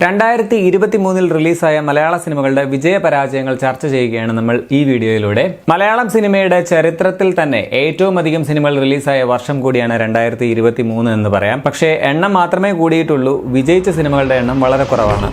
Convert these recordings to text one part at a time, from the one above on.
2023 റിലീസായ മലയാള സിനിമകളുടെ വിജയപരാജയങ്ങൾ ചർച്ച ചെയ്യുകയാണ് നമ്മൾ ഈ വീഡിയോയിലൂടെ. മലയാളം സിനിമയുടെ ചരിത്രത്തിൽ തന്നെ ഏറ്റവും അധികം സിനിമകൾ റിലീസായ വർഷം കൂടിയാണ് 2023 എന്ന് പറയാം. പക്ഷേ എണ്ണം മാത്രമേ കൂടിയിട്ടുള്ളൂ, വിജയിച്ച സിനിമകളുടെ എണ്ണം വളരെ കുറവാണ്.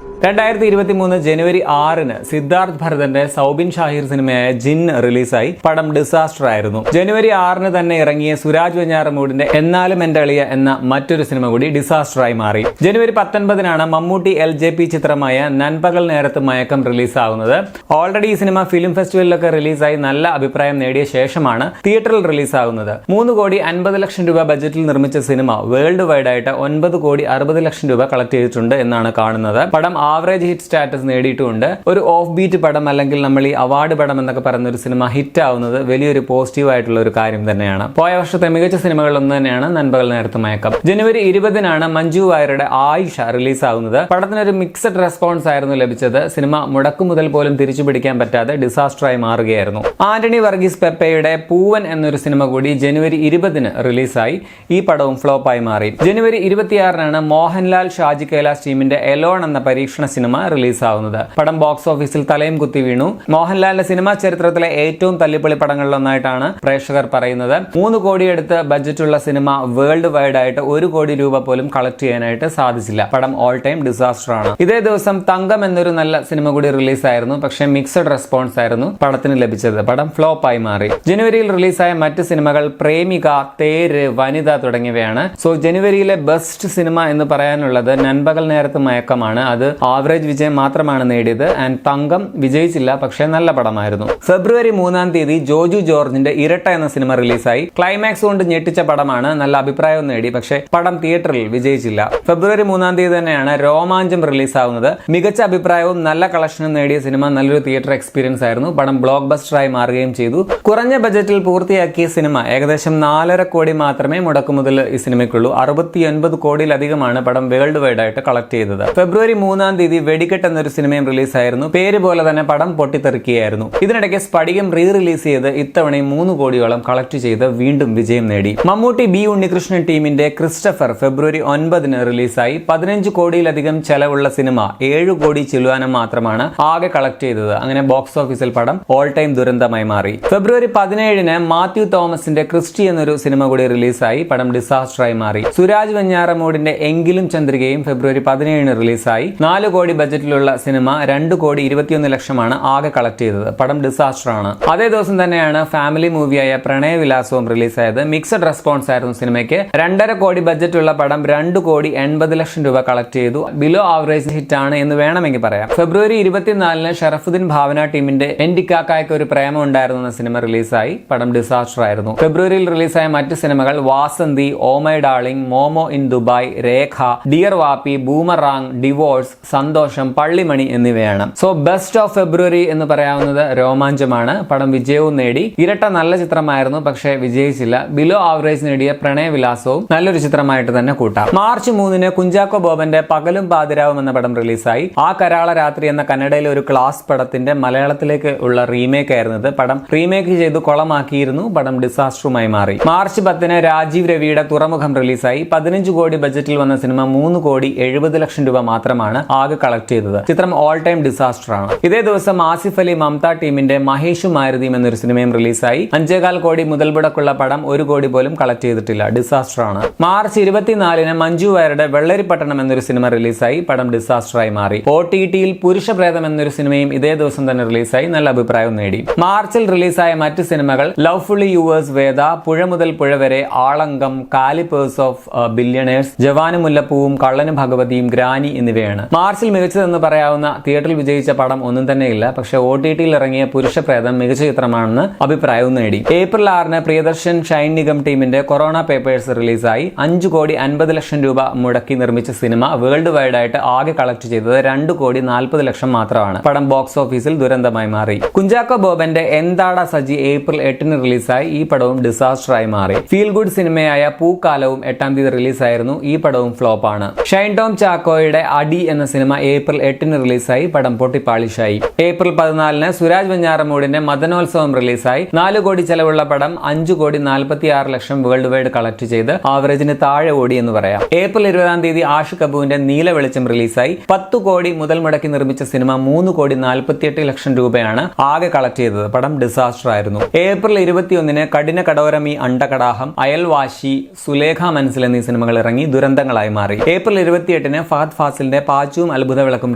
2023 ജനുവരി 6-ന് സിദ്ധാർത്ഥ് ഭരതന്റെ സൗബിൻ ഷാഹിർ സിനിമയായ ജിൻ റിലീസായി. പടം ഡിസാസ്റ്റർ ആയിരുന്നു. ജനുവരി 6-ന് തന്നെ ഇറങ്ങിയ സുരാജ് വെഞ്ഞാറമൂടിന്റെ എന്നാലും എന്റെ അളിയ എന്ന മറ്റൊരു സിനിമ കൂടി ഡിസാസ്റ്ററായി മാറി. ജനുവരി 19-നാണ് മമ്മൂട്ടി LJP ചിത്രമായ നൻപകൽ നേരത്ത് മയക്കം റിലീസാവുന്നത്. ഓൾറെഡി ഈ സിനിമ ഫിലിം ഫെസ്റ്റിവലിലൊക്കെ റിലീസായി നല്ല അഭിപ്രായം നേടിയ ശേഷമാണ് തിയേറ്ററിൽ റിലീസാകുന്നത്. 3,50,00,000 രൂപ ബജറ്റിൽ നിർമ്മിച്ച സിനിമ വേൾഡ് വൈഡ് ആയിട്ട് 9,60,00,000 രൂപ കളക്ട് ചെയ്തിട്ടുണ്ട് എന്നാണ് കാണുന്നത്. പടം ആവറേജ് ഹിറ്റ് സ്റ്റാറ്റസ് നേടിയിട്ടുണ്ട്. ഒരു ഓഫ് ബീറ്റ് പടം അല്ലെങ്കിൽ നമ്മൾ ഈ അവാർഡ് പടം എന്നൊക്കെ പറയുന്ന ഒരു സിനിമ ഹിറ്റ് ആവുന്നത് വലിയൊരു പോസിറ്റീവ് ആയിട്ടുള്ള ഒരു കാര്യം തന്നെയാണ്. പോയ വർഷത്തെ മികച്ച സിനിമകളിലൊന്ന് തന്നെയാണ് നൻപകൽ നേരത്ത് മയക്കം. ജനുവരി 20-നാണ് മഞ്ജു വാര്യരുടെ ആയിഷ റിലീസ് ആവുന്നത്. പടത്തിനൊരു മിക്സഡ് റെസ്പോൺസ് ആയിരുന്നു ലഭിച്ചത്. സിനിമ മുടക്കുമുതൽ പോലും തിരിച്ചു പിടിക്കാൻ പറ്റാതെ ഡിസാസ്റ്ററായി മാറുകയായിരുന്നു. ആന്റണി വർഗീസ് പെപ്പയുടെ പൂവൻ എന്നൊരു സിനിമ കൂടി ജനുവരി 20-ന് റിലീസായി. ഈ പടവും ഫ്ലോപ്പായി മാറി. ജനുവരി 26-നാണ് മോഹൻലാൽ ഷാജി കൈലാസ് ടീമിന്റെ എലോൺ എന്ന പരീക്ഷണ സിനിമ റിലീസാവുന്നത്. പടം ബോക്സ് ഓഫീസിൽ തലയും കുത്തി വീണു. മോഹൻലാലിന്റെ സിനിമാ ചരിത്രത്തിലെ ഏറ്റവും തല്ലിപ്പൊളി പടങ്ങളിലൊന്നായിട്ടാണ് പ്രേക്ഷകർ പറയുന്നത്. 3 കോടി അടുത്ത് ബജറ്റുള്ള സിനിമ വേൾഡ് വൈഡ് ആയിട്ട് 1 കോടി രൂപ പോലും കളക്ട് ചെയ്യാനായിട്ട് സാധിച്ചില്ല. പടം ഓൾ ടൈം ഡിസാസ്റ്റർ ആണ്. ഇതേ ദിവസം തങ്കം എന്നൊരു നല്ല സിനിമ കൂടി റിലീസായിരുന്നു. പക്ഷേ മിക്സഡ് റെസ്പോൺസ് ആയിരുന്നു പടത്തിന് ലഭിച്ചത്. പടം ഫ്ലോപ്പായി മാറി. ജനുവരിയിൽ റിലീസായ മറ്റ് സിനിമകൾ പ്രേമിക, തേര്, വനിത തുടങ്ങിയവയാണ്. സോ ജനുവരിയിലെ ബെസ്റ്റ് സിനിമ എന്ന് പറയാനുള്ളത് നൻപകൽ നേരത്ത് മയക്കമാണ്. അത് ആവറേജ് വിജയം മാത്രമാണ് നേടിയത്. ആൻഡ് തങ്കം വിജയിച്ചില്ല, പക്ഷേ നല്ല പടമായിരുന്നു. ഫെബ്രുവരി 3-ാം തീയതി ജോജു ജോർജിന്റെ ഇരട്ട എന്ന സിനിമ റിലീസായി. ക്ലൈമാക്സ് കൊണ്ട് ഞെട്ടിച്ച പടമാണ്. നല്ല അഭിപ്രായം നേടി, പക്ഷേ പടം തിയേറ്ററിൽ വിജയിച്ചില്ല. ഫെബ്രുവരി 3-ാം തീയതി തന്നെയാണ് രോമാഞ്ചം റിലീസാവുന്നത്. മികച്ച അഭിപ്രായവും നല്ല കളക്ഷനും നേടിയ സിനിമ നല്ലൊരു തിയേറ്റർ എക്സ്പീരിയൻസ് ആയിരുന്നു. പടം ബ്ലോക്ക് ബസ്റ്ററായി മാറുകയും ചെയ്തു. കുറഞ്ഞ ബജറ്റിൽ പൂർത്തിയാക്കിയ സിനിമ ഏകദേശം 4.5 കോടി മാത്രമേ മുടക്കുമുതൽ ഈ സിനിമയ്ക്കുള്ളൂ. 69 കോടിയിലധികമാണ് പടം വേൾഡ് വൈഡ് ആയിട്ട് കളക്ട് ചെയ്തത്. ഫെബ്രുവരി 3-ാം തീയതി വെടിക്കെട്ട് എന്നൊരു സിനിമയും റിലീസായിരുന്നു. പേര് പോലെ തന്നെ പടം പൊട്ടിത്തെറിക്കുകയായിരുന്നു. ഇതിനിടയ്ക്ക് സ്പടികം റിലീസ് ചെയ്ത് ഇത്തവണയും 3 കോടിയോളം കളക്ട് ചെയ്ത് വീണ്ടും വിജയം നേടി. മമ്മൂട്ടി B ഉണ്ണികൃഷ്ണൻ ടീമിന്റെ ക്രിസ്റ്റഫർ ഫെബ്രുവരി 9-ന് റിലീസായി. 15 കോടിയിലധികം ചെലവുള്ള സിനിമ 7 കോടി ചിലവാനം മാത്രമാണ് ആകെ കളക്ട് ചെയ്തത്. അങ്ങനെ ബോക്സ് ഓഫീസിൽ പടം ഓൾ ടൈം ദുരന്തമായി മാറി. ഫെബ്രുവരി 17-ന് മാത്യു തോമസിന്റെ ക്രിസ്റ്റി എന്നൊരു സിനിമ കൂടി റിലീസായി. പടം ഡിസാസ്റ്ററായി മാറി. സുരാജ് വെഞ്ഞാറമൂടിന്റെ എങ്കിലും ചന്ദ്രികയും ഫെബ്രുവരി 17-ന് റിലീസായി. 4 കോടി ബജറ്റിലുള്ള സിനിമ 2,21,00,000 ആകെ കളക്ട് ചെയ്തത്. പടം ഡിസാസ്റ്റർ ആണ്. അതേ ദിവസം തന്നെയാണ് ഫാമിലി മൂവിയായ പ്രണയവിലാസവും റിലീസായത്. മിക്സഡ് റെസ്പോൺസ് ആയിരുന്നു സിനിമയ്ക്ക്. 2.5 കോടി ബജറ്റുള്ള പടം 2,80,00,000 രൂപ കളക്ട് ചെയ്തു. ബിലോ ആവറേജ് ഹിറ്റ് ആണ് എന്ന് വേണമെങ്കിൽ പറയാം. ഫെബ്രുവരി 24-ന് ഷറഫുദ്ദീൻ ഭാവന ടീമിന്റെ എന്റിക്കാക്കായ്ക്ക് ഒരു പ്രേമം ഉണ്ടായിരുന്നു എന്ന സിനിമ റിലീസായി. പടം ഡിസാസ്റ്റർ ആയിരുന്നു. ഫെബ്രുവരിയിൽ റിലീസായ മറ്റ് സിനിമകൾ Vasanthi, oh my darling, momo in Dubai, Rekha, dear Vappi, boomerang, divorce, Santhosham, Pallimani എന്നിവയാണ്. സോ ബെസ്റ്റ് ഓഫ് ഫെബ്രുവരി എന്ന് പറയാവുന്നത് രോമാഞ്ചമാണ്. പടം വിജയവും നേടി. ഇരട്ട നല്ല ചിത്രമായിരുന്നു, പക്ഷേ വിജയിച്ചില്ല. ബിലോ ആവറേജ് നേടിയ പ്രണയവിലാസവും നല്ലൊരു ചിത്രമായിട്ട് തന്നെ കൂട്ടാം. മാർച്ച് 3-ന് കുഞ്ചാക്കോ ബോബന്റെ പകലും പാതിരാവും എന്ന പടം റിലീസായി. ആ കരാള രാത്രി എന്ന കന്നഡയിലെ ഒരു ക്ലാസ് പടത്തിന്റെ മലയാളത്തിലേക്ക് ഉള്ള റീമേക്ക് ആയിരുന്നത്. പടം റീമേക്ക് ചെയ്ത് കൊളമാക്കിയിരുന്നു. പടം ഡിസാസ്റ്ററുമായി മാറി. മാർച്ച് 10-ന് രാജീവ് രവിയുടെ തുറമുഖം റിലീസായി. 15 കോടി ബജറ്റിൽ വന്ന സിനിമ 3,70,00,000 രൂപ മാത്രമാണ് ആകെ കളക്ട് ചെയ്തത്. ചിത്രം ഓൾ ടൈം ഡിസാസ്റ്റർ ആണ്. ഇതേ ദിവസം ആസിഫ് അലി മമത ടീമിന്റെ മഹേഷും മാരുതിയും എന്നൊരു സിനിമയും റിലീസായി. 5.25 കോടി മുതൽ മുടക്കുള്ള പടം 1 കോടി പോലും കളക്ട് ചെയ്തിട്ടില്ല. ഡിസാസ്റ്റർ ആണ്. മാർച്ച് 24-ന് മഞ്ജു വാര്യരുടെ വെള്ളരിപ്പട്ടണം എന്നൊരു സിനിമ റിലീസായി. പടം ഡിസാസ്റ്ററായി മാറി. OTT-യിൽ പുരുഷപ്രേതം എന്നൊരു സിനിമയും ഇതേ ദിവസം തന്നെ റിലീസായി. നല്ല അഭിപ്രായം നേടി. മാർച്ചിൽ റിലീസായ മറ്റ് സിനിമകൾ ലവ്ഫുള്ളി യുവേഴ്സ്, വേദ, പുഴ മുതൽ പുഴ വരെ, ആളങ്കം, കാലിപ്പേഴ്സ് ഓഫ് ബില്യണേഴ്സ്, ജവാനും മുല്ലപ്പൂവും, കള്ളനും ഭഗവതിയും, ഗ്രാനി എന്നിവയാണ്. മാർച്ചിൽ മികച്ചതെന്ന് പറയാവുന്ന തിയേറ്ററിൽ വിജയിച്ച പടം ഒന്നും തന്നെയില്ല. പക്ഷേ OTT-യിൽ ഇറങ്ങിയ പുരുഷപ്രേതം മികച്ച ചിത്രമാണെന്ന് അഭിപ്രായവും നേടി. ഏപ്രിൽ 6-ന് പ്രിയദർശൻ ഷൈൻ നിഗം ടീമിന്റെ കൊറോണ പേപ്പേഴ്സ് റിലീസായി. 5,50,00,000 രൂപ മുടക്കി നിർമ്മിച്ച സിനിമ വേൾഡ് വൈഡ് ആയിട്ട് ആകെ കളക്ട് ചെയ്തത് 2,40,00,000 മാത്രമാണ്. പടം ബോക്സ് ഓഫീസിൽ ദുരന്തമായി മാറി. കുഞ്ചാക്കോ ബോബന്റെ എന്താടാ സജി ഏപ്രിൽ 8-ന് റിലീസായി. ഈ പടവും ഡിസാസ്റ്ററായി മാറി. ഫീൽ ഗുഡ് സിനിമയായ പൂക്കാലവും 8-ാം തീയതി റിലീസായിരുന്നു. ഈ പടവും ഫ്ലോപ്പ് ആണ്. ഷൈൻ ടോം ചാക്കോയുടെ അടി എന്ന സിനിമ ഏപ്രിൽ 8-ന് റിലീസായി. പടം പൊട്ടിപ്പാളിഷായി. ഏപ്രിൽ 14-ന് സുരാജ് വെഞ്ഞാറമൂടിന്റെ മദനോത്സവം റിലീസായി. 4 കോടി ചെലവുള്ള പടം 5,46,00,000 വേൾഡ് വൈഡ് കളക്ട് ചെയ്ത് ആവറേജിന് താഴെ ഓടി എന്ന് പറയാം. ഏപ്രിൽ 20-ാം തീയതി ആഷിഖ് കപൂറിന്റെ നീല വെളിച്ചം റിലീസായി. 10 കോടി മുതൽ മുടക്കി നിർമ്മിച്ച സിനിമ 3,48,00,000 രൂപയാണ് ആകെ കളക്ട് ചെയ്തത്. പടം ഡിസാസ്റ്റർ ആയിരുന്നു. ഏപ്രിൽ 21-ന് കഠിന കടോരമി അണ്ടകടാഹം, അയൽവാശി, സുലേഖ മനസ്സിൽ എന്നീ സിനിമകൾ ഇറങ്ങി ദുരന്തങ്ങളായി മാറി. ഏപ്രിൽ 28-ന് ഫഹദ് ഫാസിലിന്റെ പാച്ചുവും അത്ഭുത വിളക്കും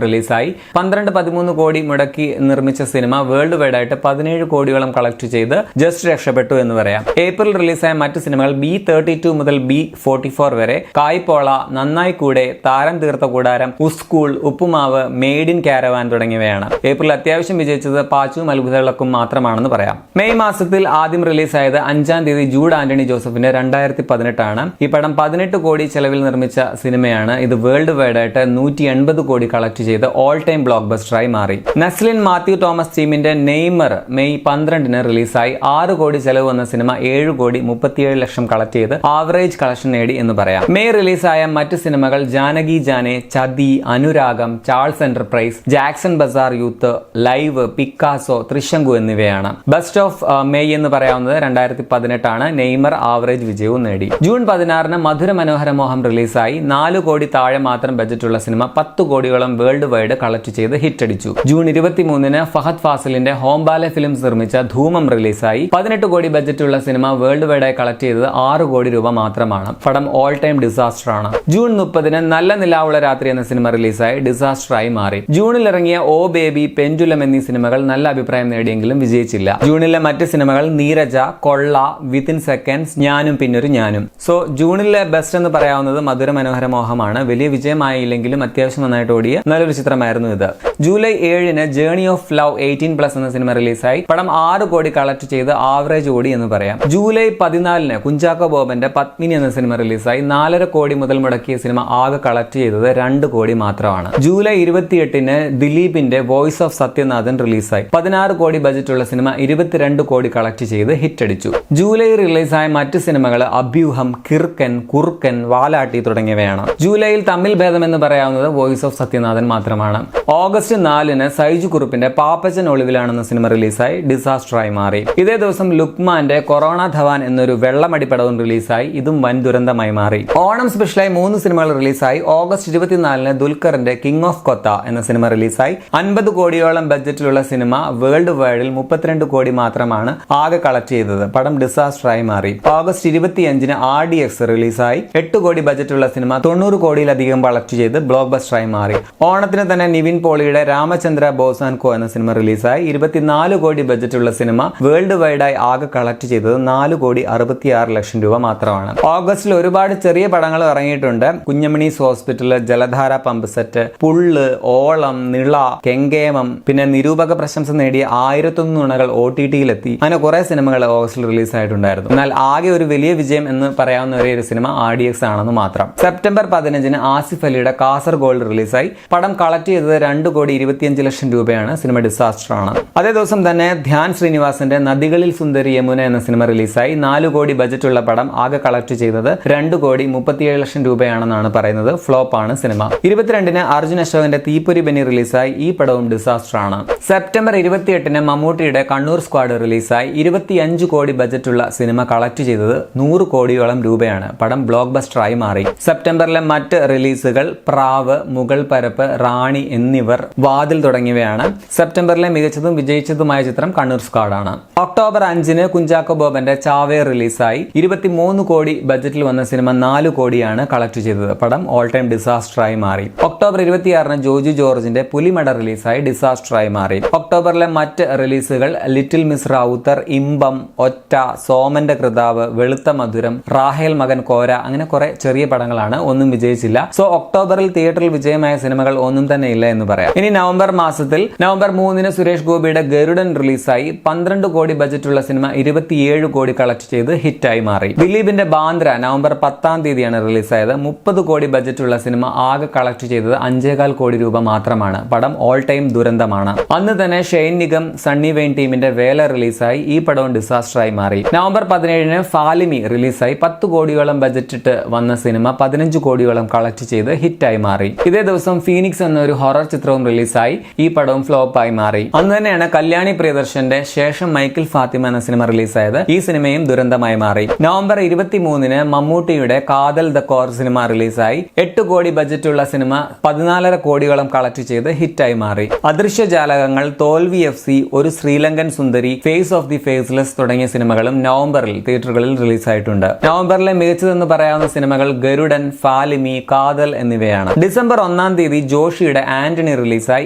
റിലീസായി. 12-13 കോടി മുടക്കി നിർമ്മിച്ച സിനിമ വേൾഡ് വൈഡ് ആയിട്ട് 17 കോടിയോളം കളക്ട് ചെയ്ത് ജസ്റ്റ് രക്ഷപ്പെട്ടു എന്ന് പറയാം. ഏപ്രിൽ റിലീസായ മറ്റ് സിനിമകൾ B32 മുതൽ B44 വരെ, കായ്പോള, നന്നായി കൂടെ, താരം തീർത്ത കൂടാരം, ഉസ്കൂൾ, ഉപ്പുമാവ്, മെയ്ഡ് ഇൻ കാരവാൻ തുടങ്ങിയവയാണ്. ഏപ്രിൽ അത്യാവശ്യം വിജയിച്ചത് പാച്ചുവും അത്ഭുത വിളക്കും മാത്രമാണെന്ന് പറയാം. മെയ് മാസത്തിൽ ആദ്യം റിലീസായത് 5-ാം തീയതി ജൂഡ് ആന്റണി ജോസഫിന്റെ 2018 ആണ്. ഈ പടം 18 കോടി ചെലവിൽ നിർമ്മിച്ച സിനിമയാണ്. ഇത് വേൾഡ് വൈഡ് ആയിട്ട് 180 കോടി കളക്ട് ചെയ്ത് ഓൾ ടൈം ബ്ലോക്ക് ബസ്റ്ററായി മാറി. നസ്ലിൻ മാത്യു തോമസ് ടീമിന്റെ നെയ്മർ മെയ് 12-ന് റിലീസായി. 6 കോടി ചെലവ് വന്ന സിനിമ 7,37,00,000 കളക്ട് ചെയ്ത് ആവറേജ് കളക്ഷൻ നേടി എന്ന് പറയാം. മെയ് റിലീസായ മറ്റ് സിനിമകൾ Janaki Jaane, Chathi, Anuragam, Charles Enterprise, Jackson Bazaar Youth, Live, Picasso, Thrishanku എന്നിവയാണ്. ബെസ്റ്റ് ഓഫ് മെയ് എന്ന് പറയാവുന്നത് 2018 ആണ്. നെയ്മർ ആവറേജ് വിജയവും നേടി. ജൂൺ 16-ന് മധുര മനോഹര മോഹം റിലീസായി. 4 കോടി താഴെ മാത്രം ബജറ്റുള്ള സിനിമ 10 കോടിയോളം വേൾഡ് വൈഡ് കളക്ട് ചെയ്ത് ഹിറ്റ് അടിച്ചു. ജൂൺ 23-ന് ഫഹദ് ഫാസിലിന്റെ ഹോംബാലെ ഫിലിംസ് നിർമ്മിച്ച ധൂമം റിലീസായി. 18 കോടി ബജറ്റുള്ള സിനിമ വേൾഡ് വൈഡായി കളക്ട് ചെയ്തത് 6 കോടി രൂപ മാത്രമാണ്. പടം ഓൾ ടൈം ഡിസാസ്റ്റർ ആണ്. ജൂൺ 30-ന് നല്ല നിലാവുള്ള രാത്രി എന്ന സിനിമ റിലീസായി ഡിസാസ്റ്ററായി മാറി. ജൂണിൽ ഇറങ്ങിയ ഓ ബേബി, പെൻഡുലം എന്നീ സിനിമകൾ നല്ല അഭിപ്രായം നേടിയെങ്കിലും വിജയിച്ചില്ല. ജൂണിലെ മറ്റ് സിനിമകൾ നീരജ, കൊള്ള, വിത്തിൻ സെക്കൻഡ്സ്, ഞാനും പിന്നൊരു ഞാനും. സോ ജൂണിലെ ബെസ്റ്റ് എന്ന് പറയാവുന്നത് മധുര മനോഹര മോഹമാണ്. വലിയ വിജയമായില്ലെങ്കിലും അത്യാവശ്യം നന്നായിട്ട് ഓടിയ നല്ലൊരു ചിത്രമായിരുന്നു ഇത്. ജൂലൈ 7-ന് ജേർണി ഓഫ് ലവ് 18+ എന്ന സിനിമ റിലീസായി. പടം 6 കോടി കളക്ട് ചെയ്ത് ആവറേജ് ഓടി എന്ന് പറയാം. ജൂലൈ 14-ന് കുഞ്ചാക്കോ ബോബന്റെ പത്മിനി എന്ന സിനിമ റിലീസായി. 4.5 കോടി മുതൽ മുടക്കിയ സിനിമ ആകെ കളക്ട് ചെയ്തത് 2 കോടി മാത്രമാണ്. ജൂലൈ 28-ന് ദിലീപിന്റെ വോയിസ് ഓഫ് സത്യനാഥൻ റിലീസായി. 16 കോടി ബജറ്റുള്ള സിനിമ 22 കോടി കളക്ട് ചെയ്ത് ഹിറ്റ് അടിച്ചു. ജൂലൈ റിലീസായ മറ്റ് സിനിമകൾ അഭ്യൂഹം, കിർക്കൻ, കുറുക്കൻ, വാലാട്ടി തുടങ്ങിയവയാണ്. ജൂലൈയിൽ തമ്മിൽ ഭേദം എന്ന് പറയാവുന്നത് വോയിസ് ഓഫ് സത്യനാഥൻ മാത്രമാണ്. ഓഗസ്റ്റ് 4-ന് സൈജു കുറുപ്പിന്റെ പാപ്പച്ചൻ ഒളിവിലാണെന്ന സിനിമ റിലീസായി. ഡിസാസ്റ്ററായി മാറി. ഇതേ ദിവസം ലുക്മാന്റെ കൊറോണ ധവാൻ എന്നൊരു വെള്ളമടി പടവും റിലീസായി. ഇതും വൻ ദുരന്തമായി മാറി. ഓണം സ്പെഷ്യലായി 3 സിനിമകൾ റിലീസായി. ഓഗസ്റ്റ് 24-ന് ദുൽഖറിന്റെ കിങ് ഓഫ് കൊത്ത എന്ന സിനിമ റിലീസായി. 50 കോടിയോളം ബഡ്ജറ്റിലുള്ള സിനിമ വേൾഡ് വൈഡിൽ 32 കോടി മാത്രമാണ് ആകെ കളക്ട് ചെയ്തത്. പടം ഡിസാസ്റ്ററായി മാറി. ഓഗസ്റ്റ് 25-ന് RDX റിലീസായി. 8 കോടി ബജറ്റുള്ള സിനിമ 90 കോടിയിലധികം കളക്ട് ചെയ്ത് ബ്ലോക്ക് ബസ്റ്ററായി മാറി. ഓണത്തിന് തന്നെ നിവിൻ പോളിയുടെ രാമചന്ദ്ര ബോസ് ആൻഡ് കോ എന്ന സിനിമ റിലീസായി. 24 കോടി ബജറ്റുള്ള സിനിമ വേൾഡ് വൈഡായി ആകെ കളക്ട് ചെയ്തത് 4,66,00,000 രൂപ മാത്രമാണ്. ഓഗസ്റ്റിൽ ഒരുപാട് ചെറിയ പടങ്ങൾ ഇറങ്ങിയിട്ടുണ്ട്. കുഞ്ഞമണീസ് ഹോസ്പിറ്റൽ, ജലധാര പമ്പ് സെറ്റ്, പുള്ള്, ഓളം, നിള, കെങ്കേമം, പിന്നെ നിരൂപക പ്രശംസ നേടിയ 1001 നുണകൾ OTT-യിലെത്തി. അങ്ങനെ കുറെ സിനിമകൾ ഓഗസ്റ്റിൽ റിലീസ് ആയിട്ടുണ്ടായിരുന്നു. എന്നാൽ ആകെ ഒരു വലിയ വിജയം എന്ന് പറയാവുന്ന ഒരേ ഒരു സിനിമ RDX ആണെന്ന് മാത്രം. സെപ്റ്റംബർ 15-ന് ആസിഫ് അലിയുടെ കാസർഗോൾഡ് റിലീസായി. പടം കളക്ട് ചെയ്തത് 2,25,00,000 രൂപയാണ്. സിനിമ ഡിസാസ്റ്റർ ആണ്. അതേ ദിവസം തന്നെ ധ്യാൻ ശ്രീനിവാസന്റെ നദികളിൽ സുന്ദരി യമുന എന്ന സിനിമ റിലീസായി. 4 കോടി ബജറ്റുള്ള പടം ആകെ കളക്ട് ചെയ്തത് 2,37,00,000 രൂപയാണെന്നാണ് പറയുന്നത്. ഫ്ലോപ്പ് ആണ് സിനിമ. 22-ന് അർജുൻ അശോകന്റെ തീപ്പൊരി ബെന്നി റിലീസായി. ഈ പടവും ഡിസാസ്റ്റർ ആണ്. സെപ്റ്റംബർ 28-ന് മമ്മൂട്ടിയുടെ കണ്ണൂർ സ്ക്വാഡ് റിലീസായി. 25 കോടി ബജറ്റുള്ള സിനിമ കളക്ട് ചെയ്തത് 100 കോടിയോളം രൂപയാണ്. പടം ബ്ലോക്ക് ബസ്റ്ററായി മാറി. സെപ്റ്റംബറിലെ മറ്റ് റിലീസുകൾ പ്രാവ്, മുഗൾ പരപ്പ്, റാണി എന്നിവർ, വാതിൽ തുടങ്ങിയവയാണ്. സെപ്റ്റംബറിലെ മികച്ചതും വിജയിച്ചതുമായ ചിത്രം കണ്ണൂർ സ്ക്വാഡ് ആണ്. ഒക്ടോബർ 5-ന് കുഞ്ചാക്കോ ബോബന്റെ ചാവേ റിലീസായി. 23 കോടി ബജറ്റിൽ വന്ന സിനിമ 4 കോടിയാണ് കളക്ട് ചെയ്തത്. പടം ഓൾ ടൈം ഡിസാസ്റ്ററായി മാറി. ഒക്ടോബർ 26-ന് ജോജു ജോർജിന്റെ പുലിമട റിലീസായി. ഡിസാസ്റ്ററായി മാറി. ഒക്ടോബറിലെ മറ്റ് റിലീസുകൾ ലിറ്റിൽ മിസ് റാവുത്തർ, ഇമ്പം, ഒറ്റ, സോമന്റെ കൃതാവ്, വെളുത്ത മധുരം, റാഹേൽ മകൻ കോര, അങ്ങനെ കുറെ ചെറിയ പടങ്ങളാണ്. ഒന്നും വിജയിച്ചില്ല. സോ ഒക്ടോബറിൽ തിയേറ്ററിൽ വിജയമായ സിനിമകൾ ഒന്നും തന്നെ ഇല്ല എന്ന് പറയാം. ഇനി നവംബർ മാസത്തിൽ നവംബർ 3-ന് സുരേഷ് ഗോപിയുടെ ഗരുഡൻ റിലീസായി 12 കോടി ബജറ്റുള്ള സിനിമ 27 കോടി കളക്ട് ചെയ്ത് ഹിറ്റായി മാറി. ദിലീപിന്റെ ബാന്ദ്ര നവംബർ 10-ാം തീയതിയാണ് റിലീസായത്. 30 കോടി ബജറ്റുള്ള സിനിമ ആകെ കളക്ട് ചെയ്തത് 5.25 കോടി രൂപ മാത്രമാണ്. പടം ഓൾ ടൈം ദുരന്തമാണ്. അന്ന് തന്നെ ഷെയ്ൻ നിഗം സണ്ണി വെയിൻ ടീമിന്റെ വേല റിലീസായി. ഈ പടവും ഡിസാസ്റ്ററായി മാറി. നവംബർ 17-ന് ഫാലിമി റിലീസായി. 10 കോടിയോളം ബജറ്റിട്ട് വന്ന സിനിമ 15 കോടിയോളം കളക്ട് ചെയ്ത് ഹിറ്റായി മാറി. ഇതേ ദിവസം ഫീനിക്സ് എന്നൊരു ഹൊറർ ചിത്രവും റിലീസായി. ഈ പടവും ഫ്ലോപ്പായി മാറി. അന്ന് തന്നെയാണ് കല്യാണി പ്രിയദർശന്റെ ശേഷം മൈക്കിൾ ഫാത്തിമ എന്ന സിനിമ റിലീസായത്. ഈ സിനിമയും ദുരന്തമായി മാറി. നവംബർ 23-ന് മമ്മൂട്ടിയുടെ കാതൽ ദ കോർ സിനിമ റിലീസായി. 8 കോടി ബജറ്റുള്ള സിനിമ 14.5 കോടിയോളം കളക്ട് ചെയ്ത് ഹിറ്റായി മാറി. അദൃശ്യജാലകങ്ങൾ, തോൽവി FC, ഒരു ശ്രീലങ്കൻ സുന്ദരി, ഫേസ് ഓഫ് ദി ഫേസ്ലെസ് തുടങ്ങിയ സിനിമകളും നവംബറിൽ തിയേറ്ററുകളിൽ റിലീസായിട്ടുണ്ട്. നവംബറിലെ മികച്ചതെന്ന് പറയാവുന്ന സിനിമകൾ ഗരുഡൻ, ഫാലിമി, കാതൽ എന്നിവയാണ്. ഡിസംബർ 1-ാം തീയതി ജോഷിയുടെ ആന്റണി റിലീസായി.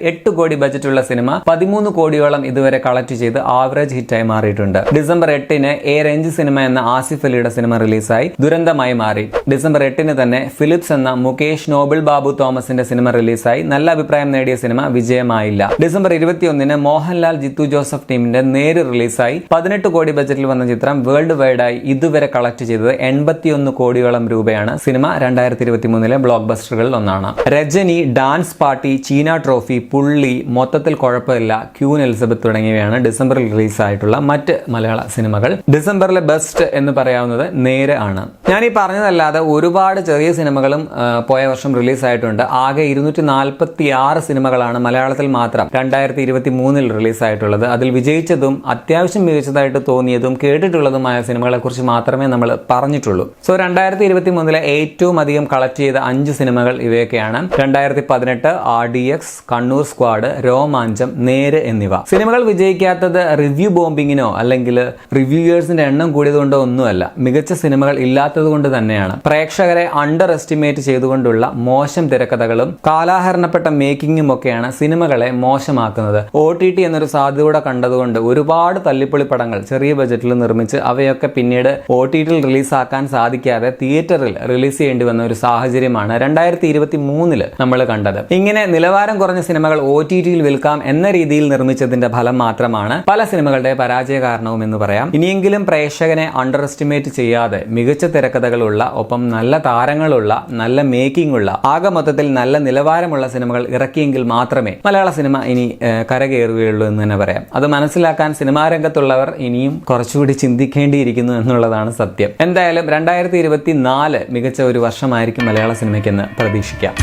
8 കോടി ബജറ്റുള്ള സിനിമ 13 കോടിയോളം ഇതുവരെ കളക്ട് ചെയ്ത് ആവറേജ് ഹിറ്റായി മാറിയിട്ടുണ്ട്. ഡിസംബർ 8-ന് എ റേഞ്ച് സിനിമ എന്ന ആസിഫ് അലിയുടെ സിനിമ റിലീസായി. ദുരന്തമായി മാറി. ഡിസംബർ 8-ന് തന്നെ ഫിലിപ്സ് എന്ന മുകേഷ് നോബിൾ ബാബു തോമസിന്റെ സിനിമ റിലീസായി. നല്ല അഭിപ്രായം നേടിയ സിനിമ വിജയമായില്ല. ഡിസംബർ 21-ന് മോഹൻലാൽ ജിത്തു ജോസഫ് ടീമിന്റെ നേര് റിലീസായി. 18 കോടി ബജറ്റിൽ വന്ന ചിത്രം വേൾഡ് വൈഡായി ഇതുവരെ കളക്ട് ചെയ്തത് 81 കോടിയോളം രൂപയാണ്. സിനിമ 2023-ലെ ബ്ലോക്ക് ബസ്റ്ററുകളിൽ ഒന്നാണ്. രജനി, ഡാൻസ് പാർട്ടി, ചീന ട്രോഫി, പുള്ളി, മൊത്തത്തിൽ കുഴപ്പമില്ല, ക്യൂൻ എലിസബത്ത് തുടങ്ങിയവയാണ് ഡിസംബറിൽ റിലീസായിട്ടുള്ള മറ്റ് മലയാള സിനിമകൾ. ഡിസംബറിലെ ബെസ്റ്റ് എന്ന് പറയാവുന്നത് നേര് ആണ്. ഞാൻ ഈ പറഞ്ഞതല്ലാതെ ഒരുപാട് ചെറിയ സിനിമകളും പോയ വർഷം റിലീസായിട്ടുണ്ട്. ആകെ 246 സിനിമകളാണ് മലയാളത്തിൽ മാത്രം 2023-ൽ റിലീസായിട്ടുള്ളത്. അതിൽ വിജയിച്ചതും അത്യാവശ്യം മികച്ചതായിട്ട് തോന്നിയതും കേട്ടിട്ടുള്ളതുമായ സിനിമകളെ കുറിച്ച് മാത്രമേ നമ്മൾ പറഞ്ഞിട്ടുള്ളൂ. സോ 2023-ലെ ഏറ്റവും അധികം കളക്ട് ചെയ്ത 5 സിനിമകൾ ഇവയൊക്കെയാണ്. 2018 RDX, കണ്ണൂർ സ്ക്വാഡ്, രോമാഞ്ചം, നേര് എന്നിവ. സിനിമകൾ വിജയിക്കാത്തത് റിവ്യൂ ബോംബിങ്ങിനോ അല്ലെങ്കിൽ റിവ്യൂവേഴ്സിന്റെ എണ്ണം കൂടിയതുകൊണ്ടോ ഒന്നുമല്ല, മികച്ച സിനിമകൾ ഇല്ലാത്തത് കൊണ്ട് തന്നെയാണ്. പ്രേക്ഷകരെ അണ്ടർ എസ്റ്റിമേറ്റ് ചെയ്തുകൊണ്ടുള്ള മോശം തിരക്കഥകളും കാലാഹരണപ്പെട്ട മേക്കിങ്ങും ഒക്കെയാണ് സിനിമകളെ മോശമാക്കുന്നത്. OTT എന്നൊരു സാധ്യത കണ്ടതുകൊണ്ട് ഒരുപാട് തല്ലിപ്പൊളി പടങ്ങൾ ചെറിയ ബജറ്റിൽ നിർമ്മിച്ച് അവയൊക്കെ പിന്നീട് OTTയിൽ റിലീസാക്കാൻ സാധിക്കാതെ തിയേറ്ററിൽ റിലീസ് ചെയ്യേണ്ടി വന്ന ഒരു സാഹചര്യമാണ് 2023-ൽ നമ്മൾ കണ്ടത്. ഇങ്ങനെ നിലവാരം കുറഞ്ഞ സിനിമകൾ OTTയിൽ വിൽക്കാം എന്ന രീതിയിൽ നിർമ്മിച്ചതിന്റെ ഫലം മാത്രമാണ് പല സിനിമകളുടെ പരാജയ കാരണവും എന്ന് പറയാം. ഇനിയെങ്കിലും പ്രേക്ഷകനെ അണ്ടർ എസ്റ്റിമേറ്റ് ചെയ്യാതെ മികച്ച തിരക്കഥകളുള്ള, ഒപ്പം നല്ല താരങ്ങളുള്ള, നല്ല മേക്കിംഗ് ഉള്ള, ആകെ മൊത്തത്തിൽ നല്ല നിലവാരമുള്ള സിനിമകൾ ഇറക്കിയെങ്കിൽ മാത്രമേ മലയാള സിനിമ ഇനി കരകയറുകയുള്ളൂ എന്ന് തന്നെ പറയാം. അത് മനസ്സിലാക്കാൻ സിനിമാ രംഗത്തുള്ളവർ ഇനിയും കുറച്ചുകൂടി ചിന്തിക്കേണ്ടിയിരിക്കുന്നു എന്നുള്ളതാണ് സത്യം. എന്തായാലും 2024 മികച്ച ഒരു വർഷമായിരിക്കും മലയാള സിനിമയ്ക്കെന്ന് പ്രതീക്ഷിക്കാം.